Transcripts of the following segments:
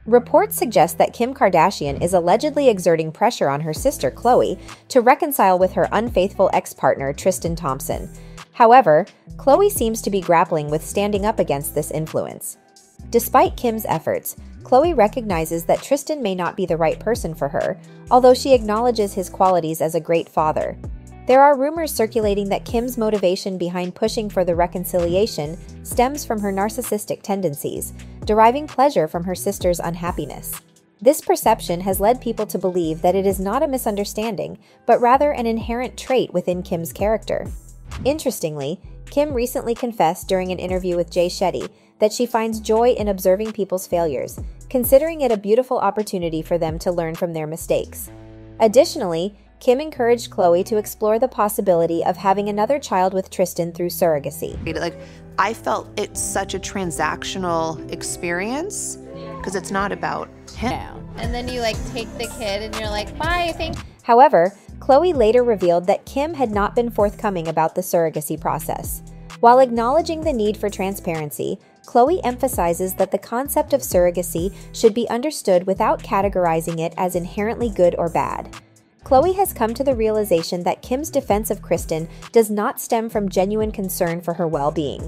Reports suggest that Kim Kardashian is allegedly exerting pressure on her sister Khloe to reconcile with her unfaithful ex-partner Tristan Thompson. However, Khloe seems to be grappling with standing up against this influence. Despite Kim's efforts, Khloe recognizes that Tristan may not be the right person for her, although she acknowledges his qualities as a great father. There are rumors circulating that Kim's motivation behind pushing for the reconciliation stems from her narcissistic tendencies, deriving pleasure from her sister's unhappiness. This perception has led people to believe that it is not a misunderstanding, but rather an inherent trait within Kim's character. Interestingly, Kim recently confessed during an interview with Jay Shetty that she finds joy in observing people's failures, considering it a beautiful opportunity for them to learn from their mistakes. Additionally, Kim encouraged Khloe to explore the possibility of having another child with Tristan through surrogacy. I felt it's such a transactional experience because it's not about him. And then you take the kid and you're like, bye, thank you. However, Khloe later revealed that Kim had not been forthcoming about the surrogacy process. While acknowledging the need for transparency, Khloe emphasizes that the concept of surrogacy should be understood without categorizing it as inherently good or bad. Khloe has come to the realization that Kim's defense of Tristan does not stem from genuine concern for her well-being.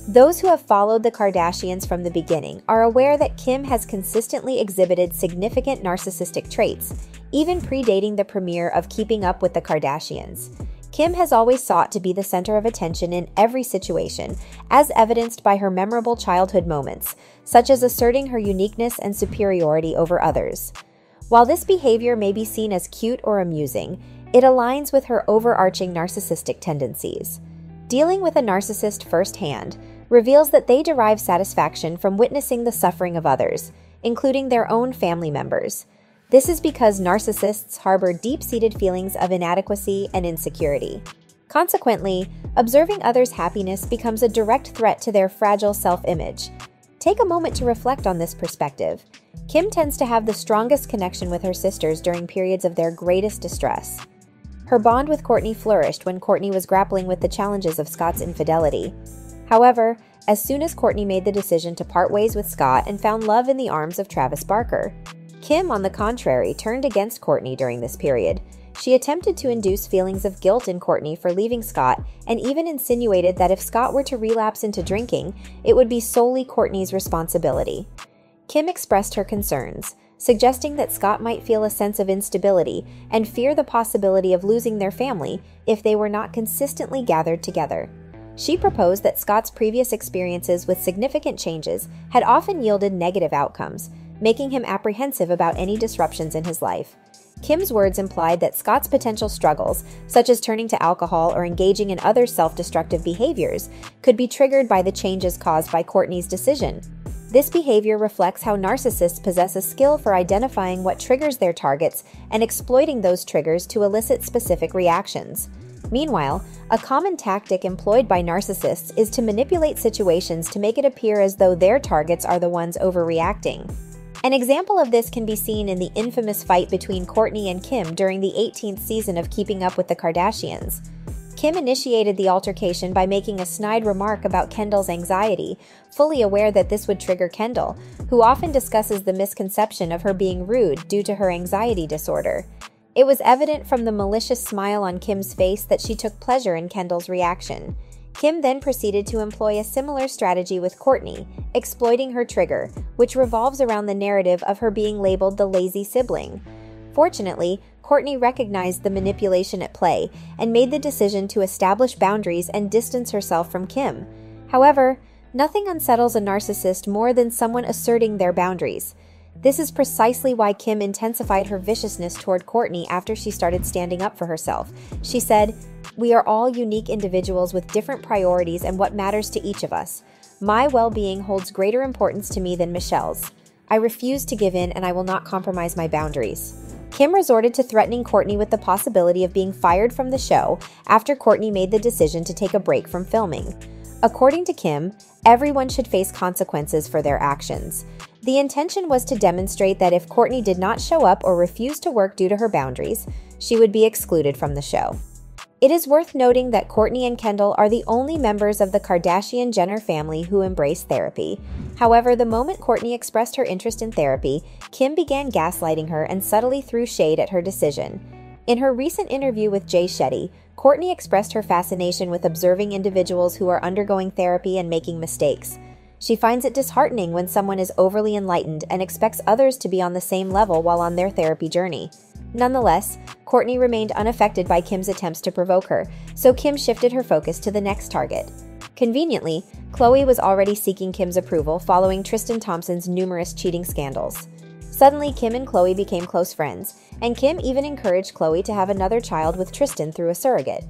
Those who have followed the Kardashians from the beginning are aware that Kim has consistently exhibited significant narcissistic traits, even predating the premiere of Keeping Up with the Kardashians. Kim has always sought to be the center of attention in every situation, as evidenced by her memorable childhood moments, such as asserting her uniqueness and superiority over others. While this behavior may be seen as cute or amusing, it aligns with her overarching narcissistic tendencies. Dealing with a narcissist firsthand reveals that they derive satisfaction from witnessing the suffering of others, including their own family members. This is because narcissists harbor deep-seated feelings of inadequacy and insecurity. Consequently, observing others' happiness becomes a direct threat to their fragile self-image. Take a moment to reflect on this perspective. Kim tends to have the strongest connection with her sisters during periods of their greatest distress. Her bond with Kourtney flourished when Kourtney was grappling with the challenges of Scott's infidelity. However, as soon as Kourtney made the decision to part ways with Scott and found love in the arms of Travis Barker, Kim, on the contrary, turned against Kourtney during this period. She attempted to induce feelings of guilt in Kourtney for leaving Scott and even insinuated that if Scott were to relapse into drinking, it would be solely Kourtney's responsibility. Kim expressed her concerns, suggesting that Scott might feel a sense of instability and fear the possibility of losing their family if they were not consistently gathered together. She proposed that Scott's previous experiences with significant changes had often yielded negative outcomes, making him apprehensive about any disruptions in his life. Kim's words implied that Scott's potential struggles, such as turning to alcohol or engaging in other self-destructive behaviors, could be triggered by the changes caused by Kourtney's decision. This behavior reflects how narcissists possess a skill for identifying what triggers their targets and exploiting those triggers to elicit specific reactions. Meanwhile, a common tactic employed by narcissists is to manipulate situations to make it appear as though their targets are the ones overreacting. An example of this can be seen in the infamous fight between Kourtney and Kim during the 18th season of Keeping Up with the Kardashians. Kim initiated the altercation by making a snide remark about Kendall's anxiety, fully aware that this would trigger Kendall, who often discusses the misconception of her being rude due to her anxiety disorder. It was evident from the malicious smile on Kim's face that she took pleasure in Kendall's reaction. Kim then proceeded to employ a similar strategy with Kourtney, exploiting her trigger, which revolves around the narrative of her being labeled the lazy sibling. Fortunately, Kourtney recognized the manipulation at play and made the decision to establish boundaries and distance herself from Kim. However, nothing unsettles a narcissist more than someone asserting their boundaries. This is precisely why Kim intensified her viciousness toward Kourtney after she started standing up for herself. She said, "We are all unique individuals with different priorities and what matters to each of us. My well-being holds greater importance to me than Michelle's. I refuse to give in and I will not compromise my boundaries." Kim resorted to threatening Kourtney with the possibility of being fired from the show after Kourtney made the decision to take a break from filming. According to Kim, everyone should face consequences for their actions. The intention was to demonstrate that if Kourtney did not show up or refused to work due to her boundaries, she would be excluded from the show. It is worth noting that Kourtney and Kendall are the only members of the Kardashian-Jenner family who embrace therapy. However, the moment Kourtney expressed her interest in therapy, Kim began gaslighting her and subtly threw shade at her decision. In her recent interview with Jay Shetty, Kourtney expressed her fascination with observing individuals who are undergoing therapy and making mistakes. She finds it disheartening when someone is overly enlightened and expects others to be on the same level while on their therapy journey. Nonetheless, Kourtney remained unaffected by Kim's attempts to provoke her, so Kim shifted her focus to the next target. Conveniently, Khloe was already seeking Kim's approval following Tristan Thompson's numerous cheating scandals. Suddenly, Kim and Khloe became close friends, and Kim even encouraged Khloe to have another child with Tristan through a surrogate.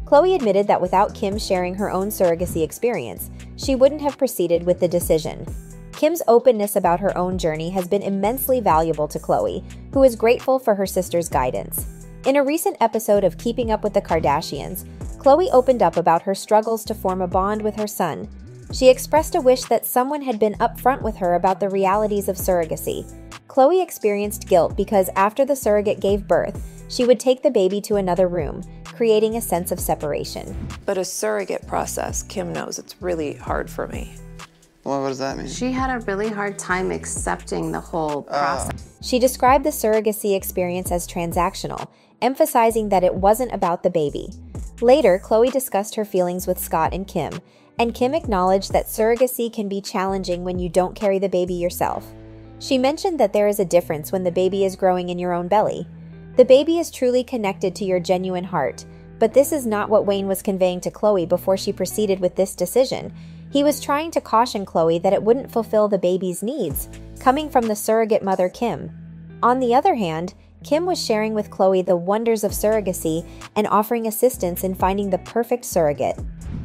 Khloe admitted that without Kim sharing her own surrogacy experience, she wouldn't have proceeded with the decision. Kim's openness about her own journey has been immensely valuable to Khloe, who is grateful for her sister's guidance. In a recent episode of Keeping Up with the Kardashians, Khloe opened up about her struggles to form a bond with her son. She expressed a wish that someone had been upfront with her about the realities of surrogacy. Khloe experienced guilt because after the surrogate gave birth, she would take the baby to another room, creating a sense of separation. But a surrogate process, Kim knows it's really hard for me. Well, what does that mean? She had a really hard time accepting the whole process. She described the surrogacy experience as transactional, emphasizing that it wasn't about the baby. Later, Khloe discussed her feelings with Scott and Kim acknowledged that surrogacy can be challenging when you don't carry the baby yourself. She mentioned that there is a difference when the baby is growing in your own belly. The baby is truly connected to your genuine heart, but this is not what Wayne was conveying to Khloe before she proceeded with this decision. He was trying to caution Khloe that it wouldn't fulfill the baby's needs, coming from the surrogate mother Kim. On the other hand, Kim was sharing with Khloe the wonders of surrogacy and offering assistance in finding the perfect surrogate.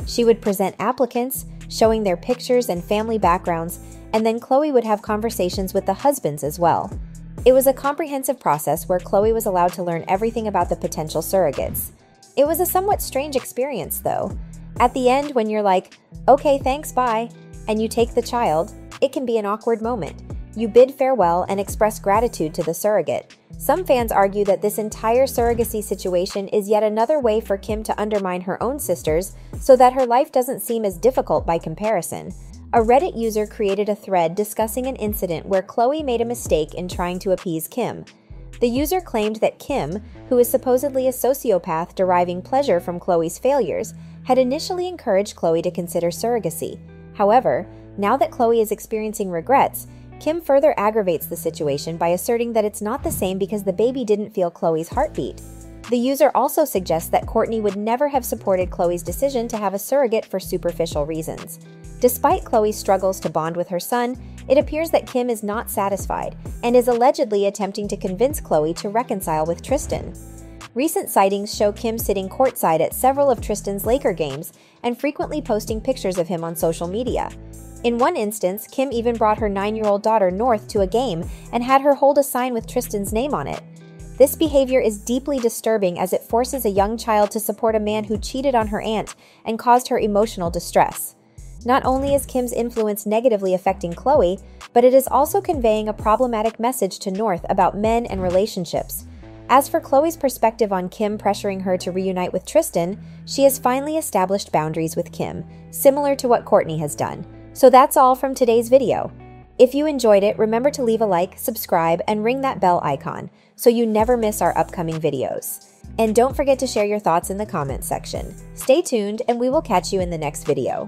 She would present applicants, showing their pictures and family backgrounds, and then Khloe would have conversations with the husbands as well. It was a comprehensive process where Khloe was allowed to learn everything about the potential surrogates. It was a somewhat strange experience, though. At the end, when you're like, okay, thanks, bye, and you take the child, it can be an awkward moment. You bid farewell and express gratitude to the surrogate. Some fans argue that this entire surrogacy situation is yet another way for Kim to undermine her own sisters so that her life doesn't seem as difficult by comparison. A Reddit user created a thread discussing an incident where Khloe made a mistake in trying to appease Kim. The user claimed that Kim, who is supposedly a sociopath deriving pleasure from Khloe's failures, had initially encouraged Khloe to consider surrogacy. However, now that Khloe is experiencing regrets, Kim further aggravates the situation by asserting that it's not the same because the baby didn't feel Khloe's heartbeat. The user also suggests that Kourtney would never have supported Khloe's decision to have a surrogate for superficial reasons. Despite Khloe's struggles to bond with her son, it appears that Kim is not satisfied and is allegedly attempting to convince Khloe to reconcile with Tristan. Recent sightings show Kim sitting courtside at several of Tristan's Laker games and frequently posting pictures of him on social media. In one instance, Kim even brought her 9-year-old daughter North to a game and had her hold a sign with Tristan's name on it. This behavior is deeply disturbing as it forces a young child to support a man who cheated on her aunt and caused her emotional distress. Not only is Kim's influence negatively affecting Khloe, but it is also conveying a problematic message to North about men and relationships. As for Khloe's perspective on Kim pressuring her to reunite with Tristan, she has finally established boundaries with Kim, similar to what Kourtney has done. So that's all from today's video. If you enjoyed it, remember to leave a like, subscribe, and ring that bell icon so you never miss our upcoming videos. And don't forget to share your thoughts in the comments section. Stay tuned, and we will catch you in the next video.